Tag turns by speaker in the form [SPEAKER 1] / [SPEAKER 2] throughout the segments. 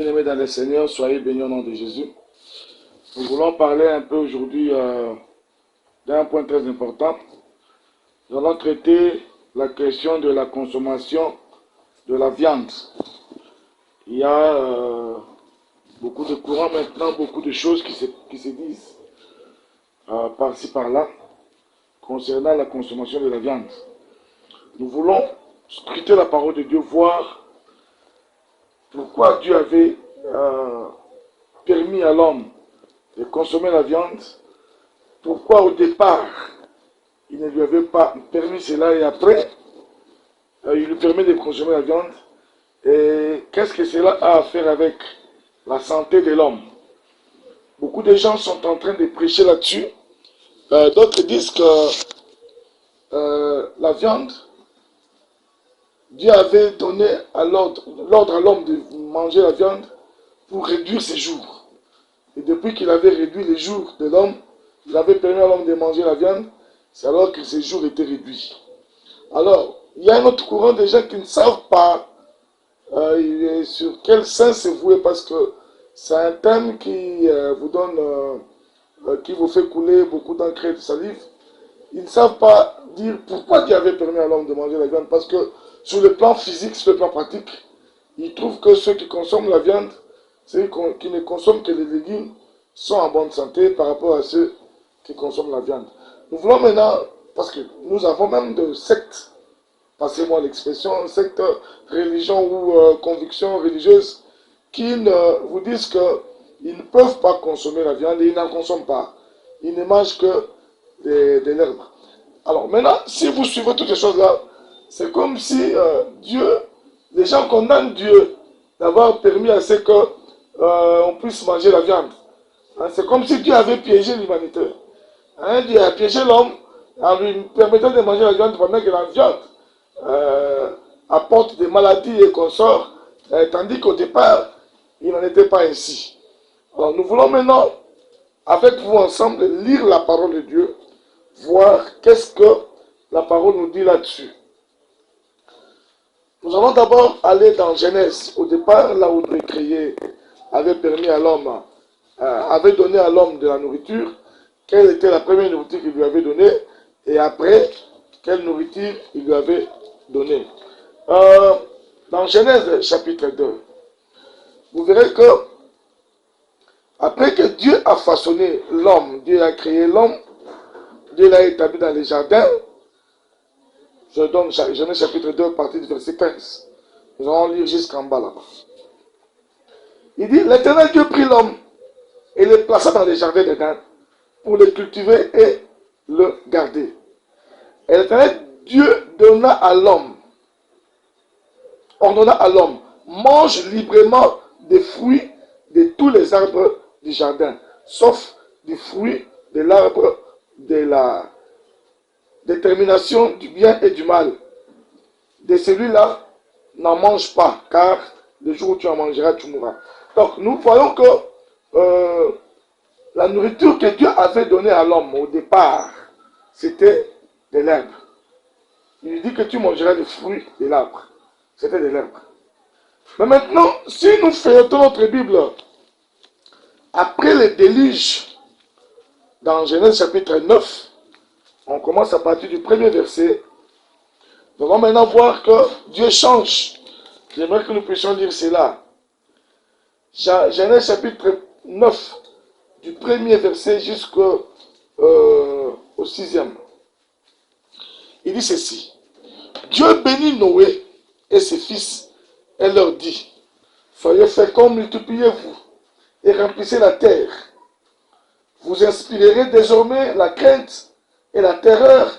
[SPEAKER 1] Bien-aimés dans le Seigneur, soyez bénis au nom de Jésus. Nous voulons parler un peu aujourd'hui d'un point très important. Nous allons traiter la question de la consommation de la viande. Il y a beaucoup de courants maintenant, beaucoup de choses qui se disent par-ci par-là concernant la consommation de la viande. Nous voulons scruter la parole de Dieu, voir pourquoi Dieu avait permis à l'homme de consommer la viande, pourquoi au départ il ne lui avait pas permis cela et après il lui permet de consommer la viande, et qu'est-ce que cela a à faire avec la santé de l'homme. Beaucoup de gens sont en train de prêcher là-dessus. D'autres disent que la viande, Dieu avait donné l'ordre à l'homme de manger la viande pour réduire ses jours. Et depuis qu'il avait réduit les jours de l'homme, il avait permis à l'homme de manger la viande, c'est alors que ses jours étaient réduits. Alors, il y a un autre courant de gens qui ne savent pas sur quel sens se vouer, parce que c'est un thème qui vous donne, qui vous fait couler beaucoup d'encre et de salive. Ils ne savent pas dire pourquoi Dieu avait permis à l'homme de manger la viande, parce que sur le plan physique, sur le plan pratique, ils trouvent que ceux qui consomment la viande, ceux qui ne consomment que les légumes, sont en bonne santé par rapport à ceux qui consomment la viande. Nous voulons maintenant, parce que nous avons même de sectes, passez-moi l'expression, sectes, religion ou convictions religieuses, qui vous disent qu'ils ne peuvent pas consommer la viande et ils n'en consomment pas. Ils ne mangent que de l'herbe. Alors maintenant, si vous suivez toutes ces choses-là, c'est comme si les gens condamnent Dieu d'avoir permis à ce qu'on puisse manger la viande. Hein, c'est comme si Dieu avait piégé l'humanité. Hein, Dieu a piégé l'homme en lui permettant de manger la viande pendant que la viande apporte des maladies et consorts, tandis qu'au départ, il n'en était pas ainsi. Alors nous voulons maintenant, avec vous ensemble, lire la parole de Dieu, voir qu'est-ce que la parole nous dit là-dessus. Nous allons d'abord aller dans Genèse, au départ, là où Dieu créé, avait permis à l'homme, avait donné à l'homme de la nourriture, quelle était la première nourriture qu'il lui avait donnée, et après, quelle nourriture il lui avait donnée. Dans Genèse chapitre 2, vous verrez que, après que Dieu a façonné l'homme, Dieu a créé l'homme, Dieu l'a établi dans les jardins. Je donne Genèse chapitre 2, partie du verset 15. Nous allons lire jusqu'en bas là-bas. Il dit, l'Éternel Dieu prit l'homme et le plaça dans les jardins d'Éden pour le cultiver et le garder. Et l'Éternel Dieu ordonna à l'homme, mange librement des fruits de tous les arbres du jardin, sauf du fruit de l'arbre de la détermination du bien et du mal. De celui-là, n'en mange pas, car le jour où tu en mangeras, tu mourras. Donc, nous voyons que la nourriture que Dieu avait donnée à l'homme au départ, c'était de l'herbe. Il lui dit que tu mangeras des fruits de l'arbre. C'était de l'herbe. Mais maintenant, si nous feuilletons notre Bible, après le déluge, dans Genèse chapitre 9, on commence à partir du premier verset. Nous allons maintenant voir que Dieu change. J'aimerais que nous puissions lire cela. Genèse chapitre 9, du premier verset jusqu'au 6e. Il dit ceci. Dieu bénit Noé et ses fils et leur dit, soyez féconds, multipliez-vous et remplissez la terre. Vous inspirerez désormais la crainte et la terreur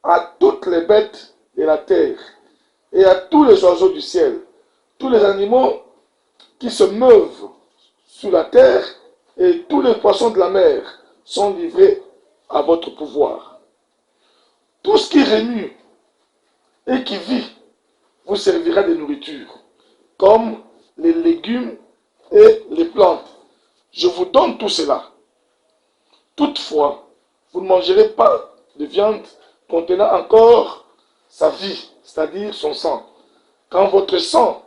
[SPEAKER 1] à toutes les bêtes de la terre et à tous les oiseaux du ciel, tous les animaux qui se meuvent sur la terre et tous les poissons de la mer sont livrés à votre pouvoir. Tout ce qui remue et qui vit vous servira de nourriture, comme les légumes et les plantes. Je vous donne tout cela. Toutefois, vous ne mangerez pas de viande contenant encore sa vie, c'est-à-dire son sang. Quand votre sang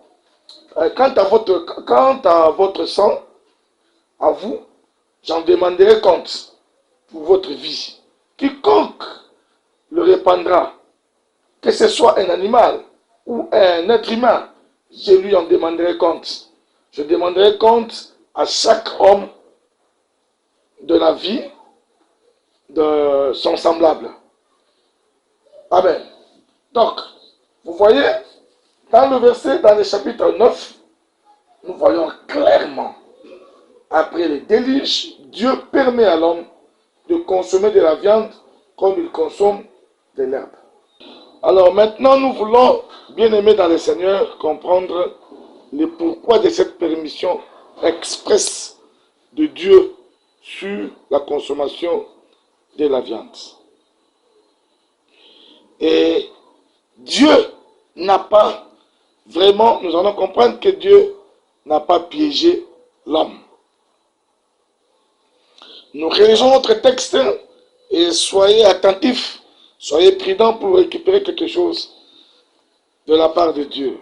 [SPEAKER 1] Quant à votre sang, à vous, j'en demanderai compte pour votre vie. Quiconque le répandra, que ce soit un animal ou un être humain, je lui en demanderai compte. Je demanderai compte à chaque homme de la vie de son semblable. Amen. Donc, vous voyez, dans le chapitre 9, nous voyons clairement, après le déluge, Dieu permet à l'homme de consommer de la viande comme il consomme de l'herbe. Alors maintenant, nous voulons, bien aimés dans le Seigneur, comprendre le pourquoi de cette permission expresse de Dieu sur la consommation de la viande. Et Dieu n'a pas vraiment, nous allons comprendre que Dieu n'a pas piégé l'homme. Nous réalisons notre texte et soyez attentifs, soyez prudents pour récupérer quelque chose de la part de Dieu.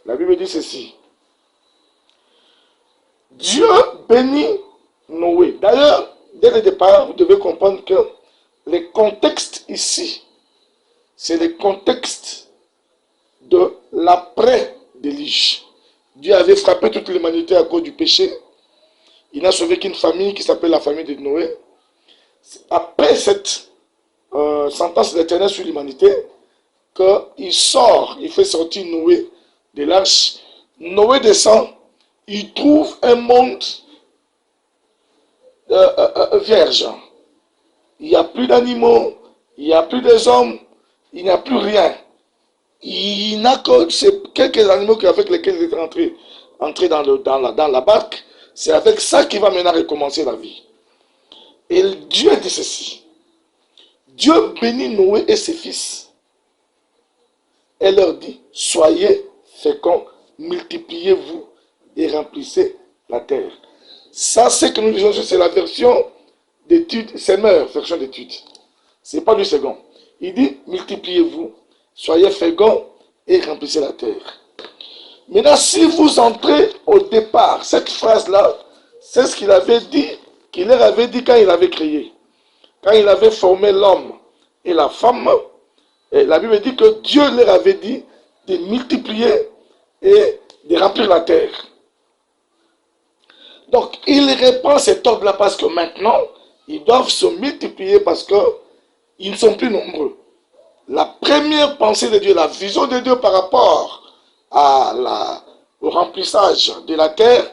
[SPEAKER 1] La Bible dit ceci. Dieu bénit Noé. D'ailleurs, dès le départ, vous devez comprendre que le contexte ici, c'est le contexte de l'après-déluge. Dieu avait frappé toute l'humanité à cause du péché. Il n'a sauvé qu'une famille qui s'appelle la famille de Noé. Après cette sentence de l'Éternel sur l'humanité, qu'il sort, il fait sortir Noé de l'arche. Noé descend, il trouve un monde vierge. Il n'y a plus d'animaux, il n'y a plus des hommes, il n'y a plus rien. Il n'a que quelques animaux avec lesquels il est entré dans la barque. C'est avec ça qu'il va maintenant recommencer la vie. Et Dieu dit ceci. Dieu bénit Noé et ses fils. Et leur dit, soyez féconds, multipliez-vous et remplissez la terre. Ça, c'est que nous disons, c'est la version d'étude, Semeur, version d'étude. Ce n'est pas du second. Il dit, multipliez-vous, soyez féconds et remplissez la terre. Maintenant, si vous entrez au départ, cette phrase-là, c'est ce qu'il avait dit, qu'il leur avait dit quand il avait créé. Quand il avait formé l'homme et la femme, et la Bible dit que Dieu leur avait dit de multiplier et de remplir la terre. Donc, il reprend cet ordre-là parce que maintenant, ils doivent se multiplier parce qu'ils ne sont plus nombreux. La première pensée de Dieu, la vision de Dieu par rapport au remplissage de la terre,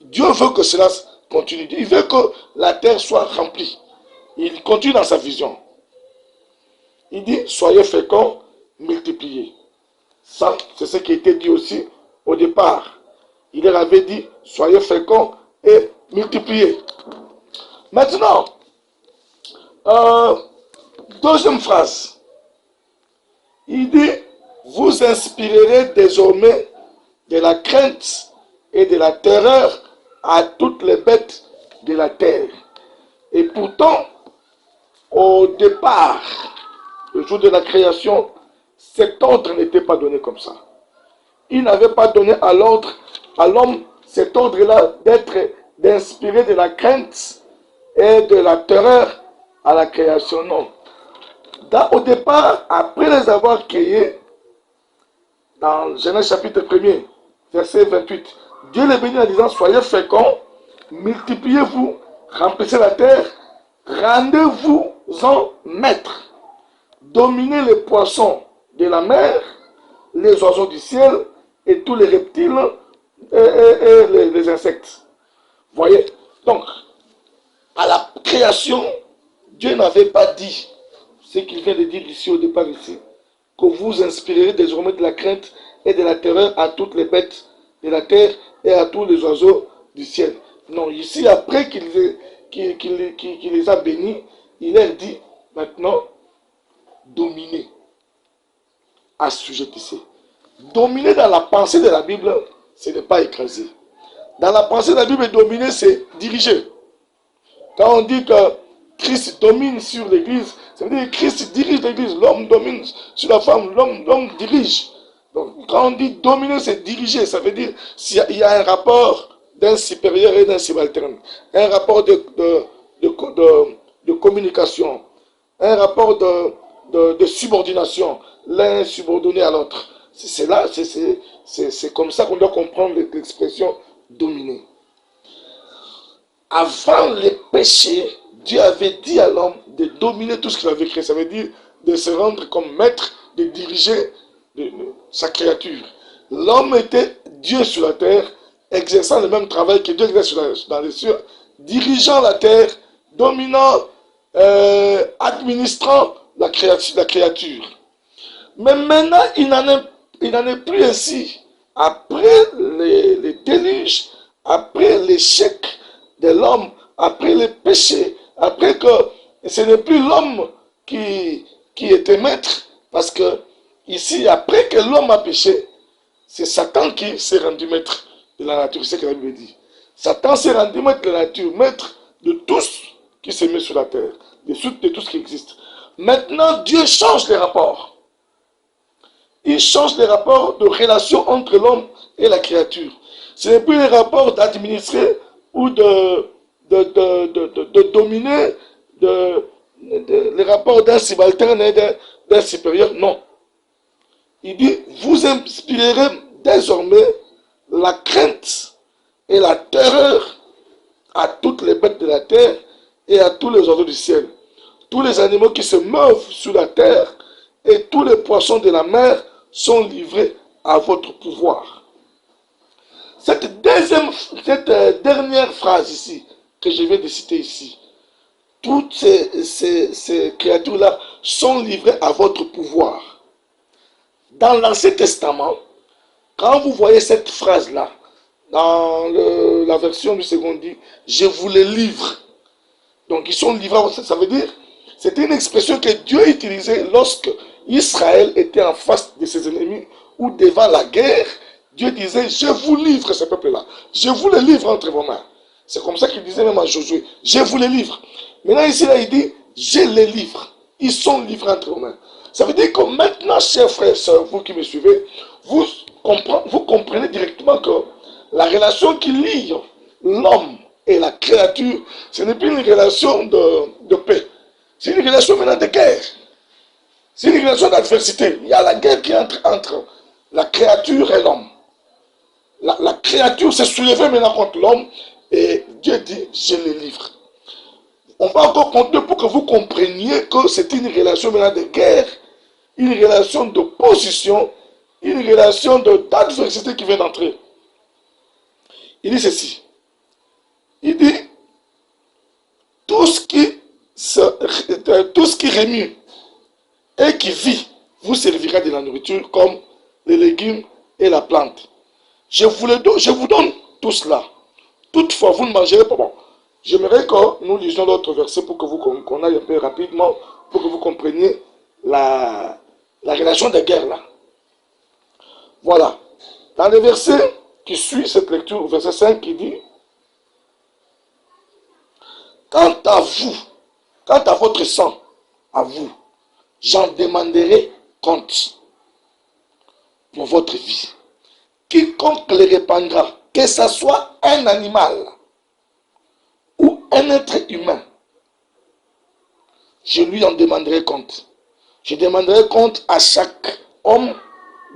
[SPEAKER 1] Dieu veut que cela continue. Il veut que la terre soit remplie. Il continue dans sa vision. Il dit, soyez féconds, multipliez. Ça, c'est ce qui a été dit aussi au départ. Il leur avait dit, soyez féconds et multipliez. Maintenant, deuxième phrase. Il dit, vous inspirerez désormais de la crainte et de la terreur à toutes les bêtes de la terre. Et pourtant, au départ, le jour de la création, cet ordre n'était pas donné comme ça. Il n'avait pas donné à l'homme cet ordre-là d'inspirer de la crainte et de la terreur à la création. Non. Au départ, après les avoir créés, dans Genèse chapitre 1er, verset 28, Dieu les bénit en disant, soyez féconds, multipliez-vous, remplissez la terre, rendez-vous-en maîtres, dominez les poissons de la mer, les oiseaux du ciel et tous les reptiles et les insectes. Voyez, donc, à la création, Dieu n'avait pas dit ce qu'il vient de dire ici au départ ici, que vous inspirerez désormais de la crainte et de la terreur à toutes les bêtes de la terre et à tous les oiseaux du ciel. Non, ici, après qu'il les a bénis, il leur dit maintenant, dominez, assujettissez. Dominer dans la pensée de la Bible, ce n'est pas écraser. Dans la pensée de la Bible, dominer, c'est diriger. Quand on dit que Christ domine sur l'église, ça veut dire que Christ dirige l'église, l'homme domine sur la femme, l'homme dirige.
[SPEAKER 2] Donc, quand on dit dominer, c'est diriger. Ça veut dire s'il y a un rapport d'un supérieur et d'un subalterne, un rapport de communication, un rapport de subordination, l'un subordonné à l'autre. C'est là, c'est comme ça qu'on doit comprendre l'expression dominer. Avant les péchés, Dieu avait dit à l'homme de dominer tout ce qu'il avait créé. Ça veut dire de se rendre comme maître, de diriger sa créature. L'homme était Dieu sur la terre, exerçant le même travail que Dieu exerce dans les cieux, dirigeant la terre, dominant, administrant la créature. Mais maintenant, il n'en est plus ainsi. Après les déluges, après l'échec de l'homme, après le péché, après que ce n'est plus l'homme qui était maître, parce que ici, après que l'homme a péché, c'est Satan qui s'est rendu maître de la nature. C'est ce que la Bible dit. Satan s'est rendu maître de la nature, maître de tout ce qui s'est mis sur la terre, de tout ce qui existe. Maintenant, Dieu change les rapports. Il change les rapports de relation entre l'homme et la créature. Ce n'est plus les rapports d'administrer ou de dominer, les rapports d'un subalterne et d'un supérieur. Non. Il dit, vous inspirerez désormais la crainte et la terreur à toutes les bêtes de la terre et à tous les oiseaux du ciel, tous les animaux qui se meuvent sur la terre et tous les poissons de la mer sont livrés à votre pouvoir. Cette dernière phrase ici, que je viens de citer ici, toutes ces créatures-là sont livrées à votre pouvoir. Dans l'Ancien Testament, quand vous voyez cette phrase-là, dans la version du second dit, je vous les livre. Donc ils sont livrés, ça veut dire, c'était une expression que Dieu utilisait lorsque Israël était en face de ses ennemis ou devant la guerre. Dieu disait, je vous livre ce peuple-là. Je vous les livre entre vos mains. C'est comme ça qu'il disait même à Josué, je vous les livre. Maintenant ici, là, il dit, je les livre. Ils sont livrés entre vos mains. Ça veut dire que maintenant, chers frères et sœurs, vous qui me suivez, vous comprenez directement que la relation qui lie l'homme et la créature, ce n'est plus une relation de paix. C'est une relation maintenant de guerre. C'est une relation d'adversité. Il y a la guerre qui entre la créature et l'homme. La créature s'est soulevée maintenant contre l'homme et Dieu dit, je les livre. On va encore compter pour que vous compreniez que c'est une relation maintenant de guerre, une relation d'opposition, une relation d'adversité qui vient d'entrer. Il dit ceci. Il dit, tout ce qui remue et qui vit vous servira de la nourriture comme les légumes et la plante. Je vous donne tout cela. Toutefois, vous ne mangerez pas. Bon, j'aimerais que nous lisions l'autre verset pour que qu'on aille un peu rapidement, pour que vous compreniez la relation de guerre là. Voilà. Dans le verset qui suit cette lecture, verset 5, il dit, quant à vous, quant à votre sang, à vous, j'en demanderai compte pour votre vie. Quiconque le répandra, que ce soit un animal ou un être humain, je lui en demanderai compte. Je demanderai compte à chaque homme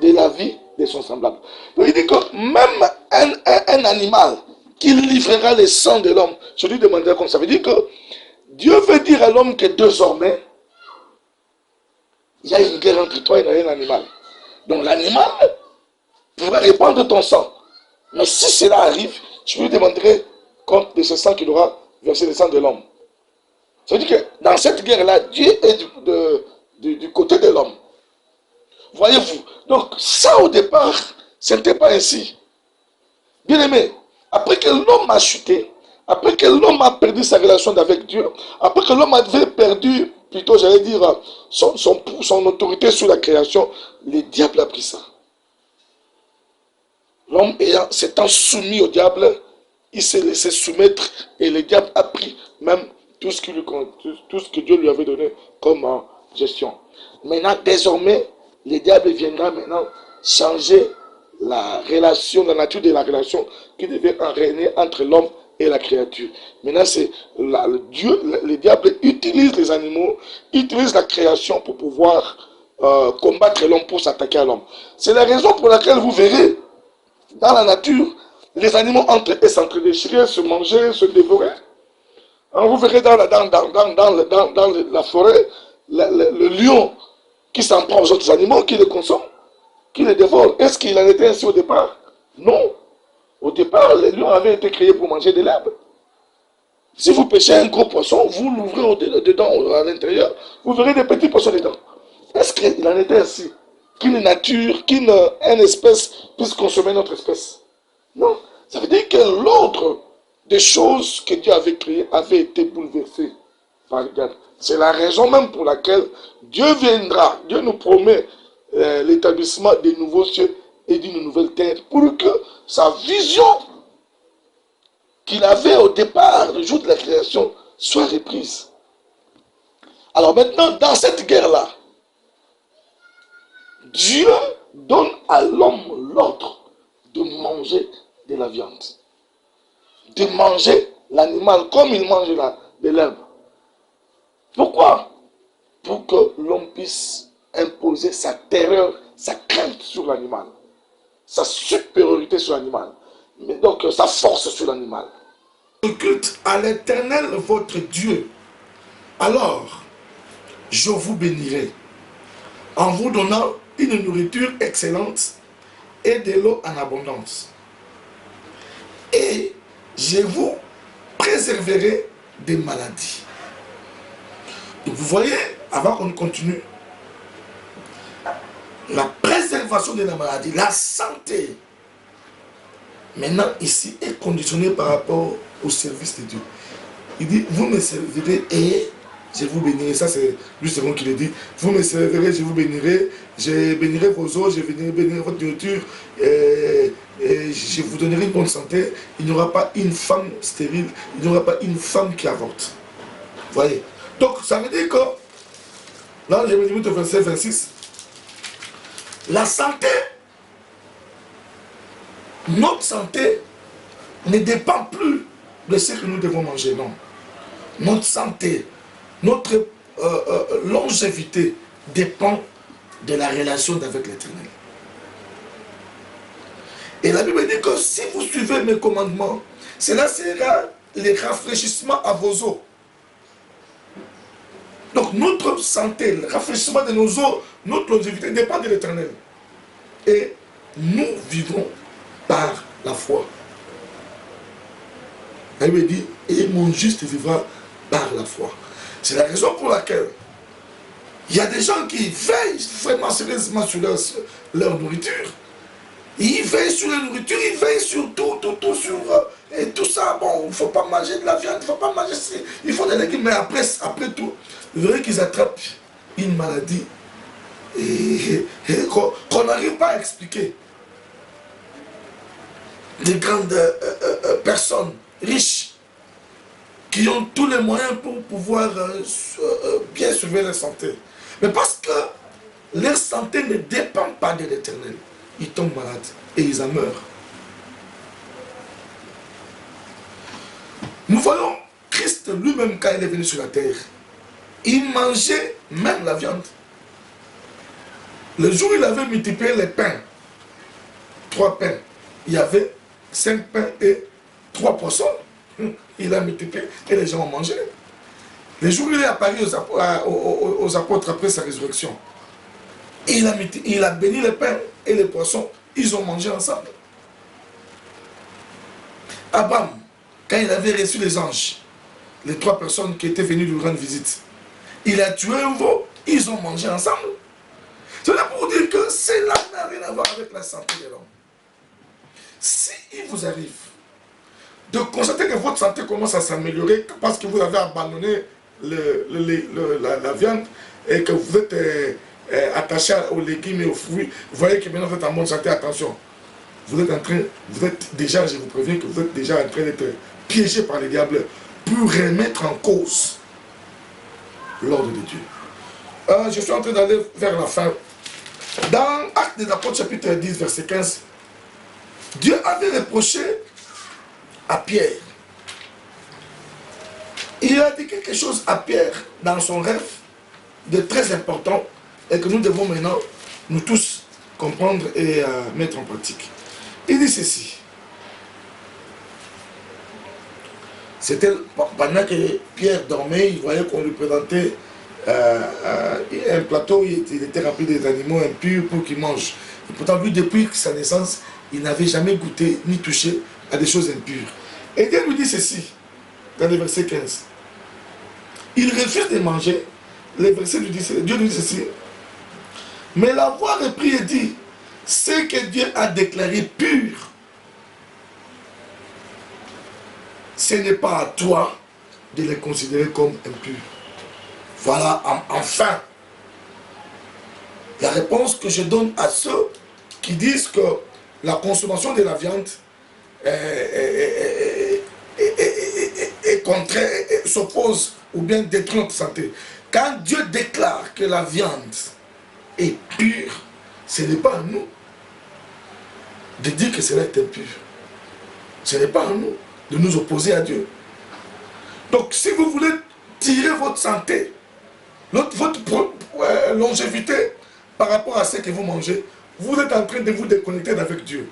[SPEAKER 2] de la vie de son semblable. Donc il dit que même un animal qui livrera le sang de l'homme, je lui demanderai compte. Ça veut dire que Dieu veut dire à l'homme que désormais, il y a une guerre entre toi et un animal. Donc l'animal pourra répandre ton sang. Mais si cela arrive, je lui demanderai compte de ce sang qu'il aura versé le sang de l'homme. Ça veut dire que dans cette guerre-là, Dieu est du côté de l'homme. Voyez-vous. Donc ça au départ, ce n'était pas ainsi. Bien aimé, après que l'homme a chuté, après que l'homme a perdu sa relation avec Dieu, après que l'homme avait perdu, plutôt j'allais dire, son autorité sur la création, le diable a pris ça. L'homme s'étant soumis au diable, il s'est laissé soumettre et le diable a pris même tout ce que Dieu lui avait donné comme gestion. Maintenant, désormais, le diable viendra maintenant changer la relation, la nature de la relation qui devait régner entre l'homme et la créature. Maintenant, c'est Dieu, le diable utilise les animaux, utilise la création pour pouvoir combattre l'homme, pour s'attaquer à l'homme. C'est la raison pour laquelle vous verrez dans la nature, les animaux entrent et s'entre-déchirer, se manger, se dévorer. Alors vous verrez dans la forêt, le lion qui s'en prend aux autres animaux, qui les consomme, qui les dévore. Est-ce qu'il en était ainsi au départ? Non. Au départ, les lions avaient été créés pour manger de l'herbe. Si vous pêchez un gros poisson, vous l'ouvrez dedans, à l'intérieur, vous verrez des petits poissons dedans. Est-ce qu'il en était ainsi? Qu'une nature, qu'une espèce puisse consommer notre espèce? Non. Ça veut dire que l'ordre des choses que Dieu avait créées avait été bouleversé par le diable. C'est la raison même pour laquelle Dieu viendra, Dieu nous promet l'établissement des nouveaux cieux et d'une nouvelle terre pour que sa vision qu'il avait au départ, le jour de la création, soit reprise. Alors maintenant, dans cette guerre-là, Dieu donne à l'homme l'ordre de manger de la viande, de manger l'animal comme il mange de l'herbe. Pourquoi? Pour que l'homme puisse imposer sa terreur, sa crainte sur l'animal, sa supériorité sur l'animal, mais donc sa force sur l'animal. Le culte à l'Éternel votre Dieu, alors je vous bénirai en vous donnant une nourriture excellente et de l'eau en abondance. Et je vous préserverai des maladies. Donc vous voyez, avant qu'on continue, la préservation de la maladie, la santé, maintenant ici est conditionnée par rapport au service de Dieu. Il dit, vous me servirez et je vous bénirai. Ça c'est lui c'est moi qui le dit. Vous me servirez, je vous bénirai. Je bénirai vos os, je bénirai votre nourriture. Et je vous donnerai une bonne santé. Il n'y aura pas une femme stérile. Il n'y aura pas une femme qui avorte. Vous voyez. Donc ça veut dire que, là je me dis au verset 26, la santé, notre santé ne dépend plus de ce que nous devons manger, non. Notre santé, notre longévité dépend de la relation avec l'Éternel. Et la Bible dit que si vous suivez mes commandements, cela sera le rafraîchissement à vos os. Donc notre santé, le rafraîchissement de nos os, notre longévité dépend de l'Éternel. Et nous vivons par la foi. La Bible dit, et mon juste vivra par la foi. C'est la raison pour laquelle il y a des gens qui veillent vraiment sérieusement sur leur nourriture. Ils veillent sur la nourriture, ils veillent sur tout sur et tout ça. Bon, il ne faut pas manger de la viande, il ne faut pas manger ça. Il faut des légumes, mais après tout, vous verrez qu'ils attrapent une maladie qu'on n'arrive pas à expliquer. Des grandes personnes riches qui ont tous les moyens pour pouvoir bien surveiller leur santé. Mais parce que leur santé ne dépend pas de l'Éternel, ils tombent malades et ils en meurent. Nous voyons Christ lui-même quand il est venu sur la terre, il mangeait même la viande. Le jour où il avait multiplié les pains, 3 pains, il y avait 5 pains et 3 poissons. Il a multiplié et les gens ont mangé. Le jour où il est apparu aux apôtres après sa résurrection, il a béni les pains et les poissons, ils ont mangé ensemble. Abraham, quand il avait reçu les anges, les 3 personnes qui étaient venues lui rendre visite, il a tué un veau, ils ont mangé ensemble. C'est là pour dire que cela n'a rien à voir avec la santé de l'homme. Si il vous arrive de constater que votre santé commence à s'améliorer parce que vous avez abandonné la viande et que vous êtes attaché aux légumes et aux fruits, vous voyez que maintenant vous êtes en bonne santé, attention. Vous êtes déjà, je vous préviens que vous êtes déjà en train d'être piégé par les diables pour remettre en cause l'ordre de Dieu. Je suis en train d'aller vers la fin. Dans Actes des Apôtres, chapitre 10, verset 15, Dieu avait reproché à Pierre. Il a dit quelque chose à Pierre dans son rêve de très important et que nous devons maintenant, nous tous, comprendre et mettre en pratique. Il dit ceci. C'était pendant que Pierre dormait, il voyait qu'on lui présentait un plateau, il était rempli des animaux impurs pour qu'il mange. Et pourtant, lui, depuis sa naissance, il n'avait jamais goûté ni touché à des choses impures. Et Dieu lui dit ceci, dans le verset 15. Il refuse de manger. Le verset lui dit, Dieu lui dit ceci. Mais la voix reprit et dit, ce que Dieu a déclaré pur, ce n'est pas à toi de les considérer comme impurs. Voilà, enfin, la réponse que je donne à ceux qui disent que la consommation de la viande est contraire, s'oppose ou bien détruit notre santé. Quand Dieu déclare que la viande est pure, ce n'est pas à nous de dire que cela est impur. Ce n'est pas à nous de nous opposer à Dieu. Donc si vous voulez tirer votre santé, votre longévité par rapport à ce que vous mangez, vous êtes en train de vous déconnecter d'avec Dieu.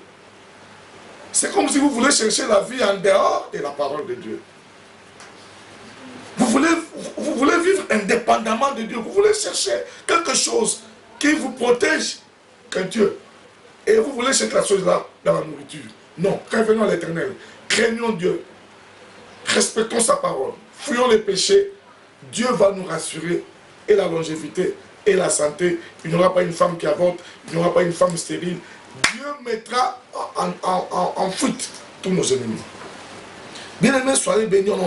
[SPEAKER 2] C'est comme si vous voulez chercher la vie en dehors de la parole de Dieu. Vous voulez vivre indépendamment de Dieu. Vous voulez chercher quelque chose qui vous protège que Dieu. Et vous voulez chercher la chose-là dans la nourriture. Non, revenons à l'Éternel. Craignons Dieu. Respectons sa parole. Fuyons les péchés. Dieu va nous rassurer. Et la longévité et la santé. Il n'y aura pas une femme qui avorte. Il n'y aura pas une femme stérile. Dieu mettra en fuite tous nos ennemis. Bien-aimés, soyez bénis au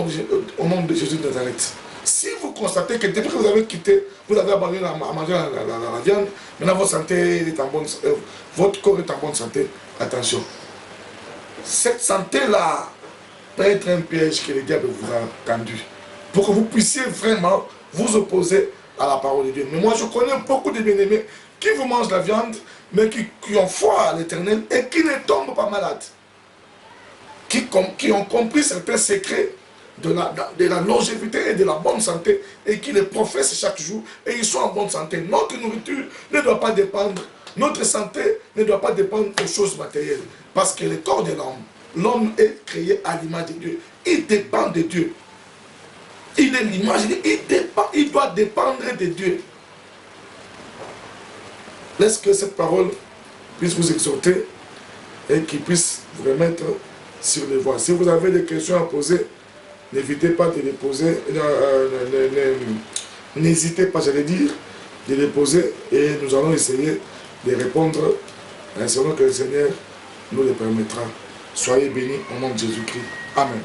[SPEAKER 2] nom de Jésus de Nazareth. Si vous constatez que depuis que vous avez quitté, vous avez abandonné à manger la viande, maintenant votre santé est en bonne santé, votre corps est en bonne santé, attention. Cette santé-là peut être un piège que le diable vous a tendu pour que vous puissiez vraiment vous opposer à la parole de Dieu. Mais moi, je connais beaucoup de bien-aimés qui vous mangent la viande, mais qui ont foi à l'Éternel et qui ne tombent pas malades. Qui ont compris certains secrets de la longévité et de la bonne santé et qui les professent chaque jour et ils sont en bonne santé. Notre nourriture ne doit pas dépendre, notre santé ne doit pas dépendre des choses matérielles. Parce que le corps de l'homme est créé à l'image de Dieu. Il dépend de Dieu. Il est l'image, il doit dépendre de Dieu. Laisse que cette parole puisse vous exhorter et qu'il puisse vous remettre sur les voies. Si vous avez des questions à poser, n'hésitez pas de les poser. N'hésitez pas, j'allais dire, de les poser et nous allons essayer de répondre selon que le Seigneur nous le permettra. Soyez bénis au nom de Jésus-Christ. Amen.